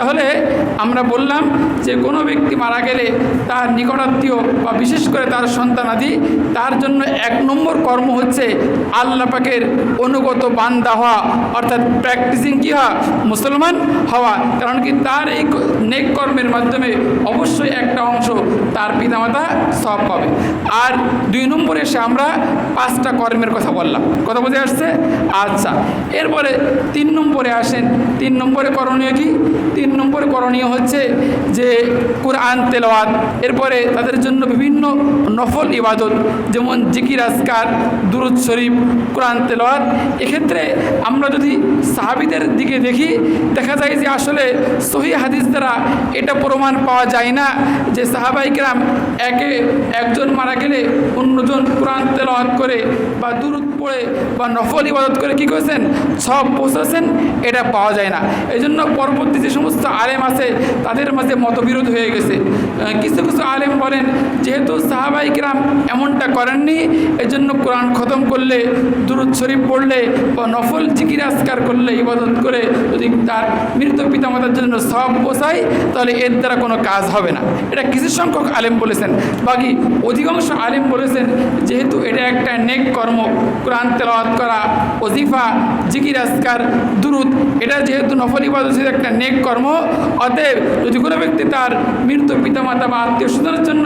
তাহলে আমরা বললাম যে কোনো ব্যক্তি মারা গেলে তার নিকটাত্মীয় বা বিশেষ করে তার সন্তানাদি তার জন্য 1 নম্বর কর্ম হচ্ছে আল্লাহ পাকের অনুগত বান্দা হওয়া, অর্থাৎ প্র্যাকটিসিং কী হওয়া, মুসলমান হওয়া। কারণ কি তার এই নেক কর্মের মাধ্যমে অবশ্যই একটা অংশ তার পিতামাতা সওয়াব পাবে। আর 2 নম্বরে এসে আমরা 5টা কর্মের কথা বললাম, কথা বুঝে আসছে? আচ্ছা, এরপরে 3 নম্বরে আসেন। 3 নম্বরে করণীয় কি? 3 নম্বরে করণীয় হচ্ছে যে কুরআন তেলাওয়াত, এরপরে তাদের জন্য বিভিন্ন নফল ইবাদত যেমন জিকির আজকার, দুরূদ শরীফ, কুরআন তেলাওয়াত। এক্ষেত্রে আমরা যদি সাহাবীদের দিকে দেখি, দেখা যায় যে আসলে সহিহ হাদিস দ্বারা এটা প্রমাণ পাওয়া যায় না যে সাহাবায়ে কেরাম একজন মারা গেলে অন্যজন কুরআন তেলাওয়াত করে বা দুরূদ পড়ে বা নফল ইবাদত করে কী করেছেন, সব পৌঁছেছেন, এটা পাওয়া যায় না। এই জন্য পরবর্তী যে সমস্ত আলেম আছে তাদের মাঝে মতবিরোধ হয়ে গেছে। কিছু কিছু আলেম বলেন যেহেতু সাহাবায়ে কেরাম এমনটা করেননি, এজন্য কোরআন খতম করলে, দুরূদ শরীফ পড়লে বা নফল জিকির আজকার করলে, ইবাদত করে যদি তার মৃত পিতামাতার জন্য সব পৌঁছায় তাহলে এর দ্বারা কোনো কাজ হবে না। এটা কিছু সংখ্যক আলেম বলেছেন। বাকি অধিকাংশ আলেম বলেছেন যেহেতু এটা একটা নেক কর্ম, কোরআন তেলাওয়াত করা, ওজিফা, জিকির আজকার, দুরূদ, এটা যেহেতু নফল ইবাদত একটা নেক কর্ম, অতএব যদি কোনো ব্যক্তি তার মৃত পিতামাতা বা আত্মীয় স্বজনের জন্য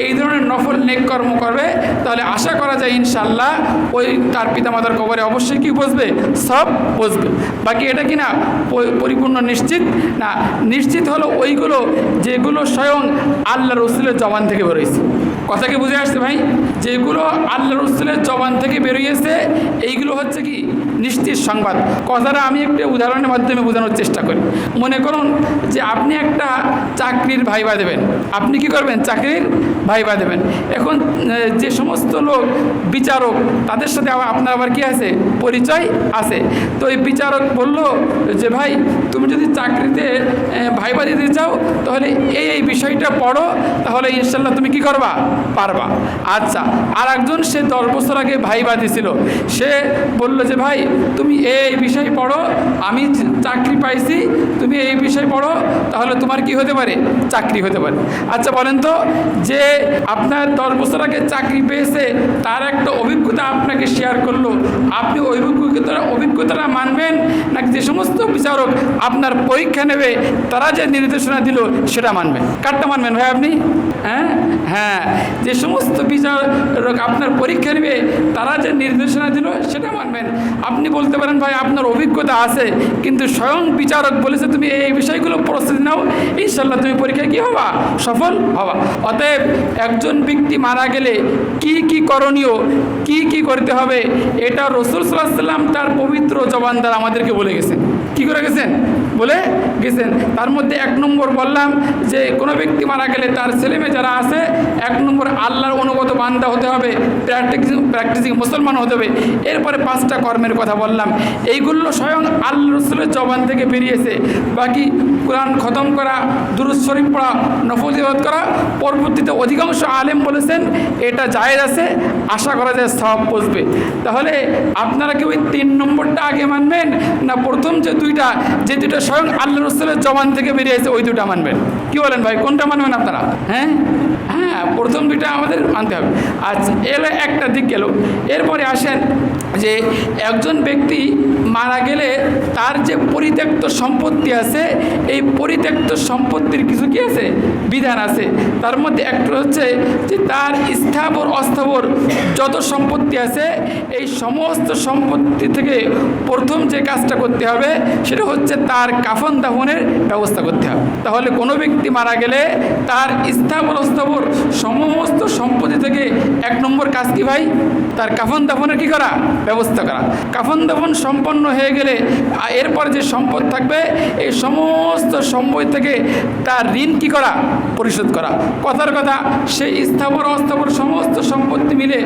এই ধরনের নফল নেক কর্ম করবে তাহলে আশা করা যায় ইনশাআল্লাহ ওই তার পিতামাতার কবরে অবশ্যই কি বসবে, সব বসবে। বাকি এটা কি না পরিপূর্ণ নিশ্চিত না। নিশ্চিত হলো ওইগুলো যেগুলো স্বয়ং আল্লাহ রসুলের জবান থেকে বেরোয়েছে। কথা কি বুঝে আসছে ভাই? যেগুলো আল্লাহ রসুলের জবান থেকে বেরিয়েছে এইগুলো হচ্ছে কি নিশ্চিত সংবাদ। কথাটা আমি একটু উদাহরণের মাধ্যমে বোঝানোর চেষ্টা করি। মনে করুন যে আপনি একটা চাকরির ভাইবা দেবেন। আপনি কি করবেন? চাকরির ভাইবা দেবেন। এখন যে সমস্ত লোক বিচারক তাদের সাথে আপনার আবার কি আছে, পরিচয় আছে। তো এই বিচারক বলল যে ভাই তুমি যদি চাকরিতে ভাইবা দিতে চাও তাহলে এই বিষয়টা পড়ো, তাহলে ইনশাল্লাহ তুমি কি করবা, পারবা। আচ্ছা, আর একজন সে 10 বছর আগে ভাইবা দিছিল, সে বলল যে ভাই তুমি এই বিষয় পড়ো, আমি চাকরি পাইছি, তুমি এই বিষয় পড়ো, তাহলে তোমার কি হতে পারে, চাকরি হতে পারে। আচ্ছা বলেন তো, যে আপনার 10 বছর আগে চাকরি পেয়েছে তার একটা অভিজ্ঞতা আপনাকে শেয়ার করলো, আপনি ওই অভিজ্ঞতাটা মানবেন নাকি যে সমস্ত বিচারক আপনার পরীক্ষা নেবে তারা যে নির্দেশনা দিল সেটা মানবেন? কারটা মানবেন ভাই আপনি? হ্যাঁ, যে সমস্ত বিচারক আপনার পরীক্ষা নেবে তারা যে নির্দেশনা দিল সেটা মানবেন। আপনি বলতে পারেন ভাই আপনার অভিজ্ঞতা আছে কিন্তু স্বয়ং বিচারক বলেছে তুমি এই বিষয়গুলো প্রস্তুতি নাও, ইনশাল্লাহ তুমি পরীক্ষায় কী হবা, সফল হবা। অতএব একজন ব্যক্তি মারা গেলে কি কি করণীয়, কি কি করতে হবে, এটা রাসূল সাল্লাল্লাহু আলাইহি ওয়াসাল্লাম তার পবিত্র জবান দ্বারা আমাদেরকে বলে গেছেন। কি করে গেছেন? বলে গেছেন। তার মধ্যে 1 নম্বর বললাম যে কোনো ব্যক্তি মারা গেলে তার ছেলেমেয়ে যারা আছে 1 নম্বর আল্লাহর অনুগত বান্দা হতে হবে, প্র্যাকটিসিং মুসলমান হতে হবে। এরপরে 5টা কর্মের কথা বললাম, এইগুলো স্বয়ং আল্লাহ রসুলের জবান থেকে বেরিয়েছে। বাকি কোরআন খতম করা, দুরূদ শরীফ পড়া, নফল ইবাদত করা, পরবর্তীতে অধিকাংশ আলেম বলেছেন এটা জায়েজ আছে, আশা করা যায় সওয়াব পৌঁছবে। তাহলে আপনারা কি ওই 3 নম্বরটা আগে মানবেন না প্রথম যে যে দুইটা স্বয়ং আল্লাহ রসুলের জবান থেকে বেরিয়েছে ওই দুটা মানবেন? কি বলেন ভাই, কোনটা মানবেন আপনারা? হ্যাঁ, প্রথম 2টা আমাদের মানতে হবে। আচ্ছা, এলো একটা দিক গেল। এরপরে আসেন যে একজন ব্যক্তি মারা গেলে তার যে পরিত্যক্ত সম্পত্তি আছে, এই পরিত্যক্ত সম্পত্তির কিছু কি আছে, বিধান আছে। তার মধ্যে একটা হচ্ছে যে তার স্থাবর অস্থাবর যত সম্পত্তি আছে এই সমস্ত সম্পত্তি থেকে প্রথম যে কাজটা করতে হবে সেটা হচ্ছে তার কাফন দাফনের ব্যবস্থা করতে হবে। তাহলে কোনো ব্যক্তি মারা গেলে তার স্থাবর অস্থাবর সমস্ত সম্পত্তি থেকে 1 নম্বর কাজ কি ভাই, তার কাফন দাফনের কি করা, ব্যবস্থা করা। কাফন দাফন সম্পন্ন হয়ে গেলে এরপর যে সম্পদ থাকবে এই সমস্ত সম্পদ থেকে তার ঋণ কি করা, পরিশোধ করা। কথার কথা, সেই স্থাবর অস্থাবর সমস্ত সম্পত্তি মিলে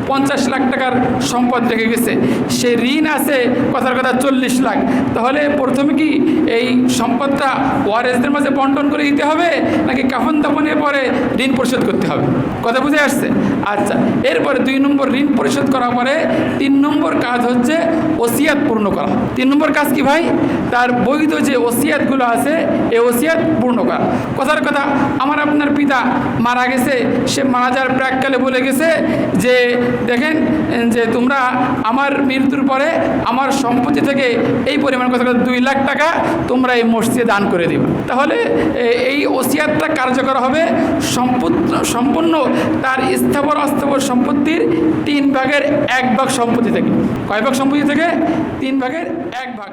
50 লাখ টাকার সম্পদ রেখে গেছে, সে ঋণ আছে কথার কথা 40 লাখ। তাহলে প্রথমে কি এই সম্পদটা ওয়ারেসদের মাঝে বন্টন করে দিতে হবে নাকি কাফন দাফনের পরে ঋণ পরিশোধ করতে হবে? কথা বুঝে আসছে? আচ্ছা, এরপরে 2 নম্বর ঋণ পরিশোধ করার পরে 3 নম্বর কাজ হচ্ছে ওসিয়াত পূর্ণ করা। 3 নম্বর কাজ কি ভাই? তার বৈধ যে ওসিয়াতগুলো আছে এই ওসিয়াত পূর্ণ করা। কথার কথা, আমার আপনার পিতা মারা গেছে, সে মারা যাওয়ার প্রাককালে বলে গেছে যে দেখেন যে তোমরা আমার মৃত্যুর পরে আমার সম্পত্তি থেকে এই পরিমাণ কথা 2 লাখ টাকা তোমরা এই মসজিদে দান করে দিবে। তাহলে এই ওসিয়াতটা কার্যকর হবে সম্পূর্ণ তার স্থাবর অস্থাবর সম্পত্তির 3 ভাগের 1 ভাগ সম্পত্তি থেকে। কয় ভাগ সম্পত্তি থেকে? 3 ভাগের 1 ভাগ।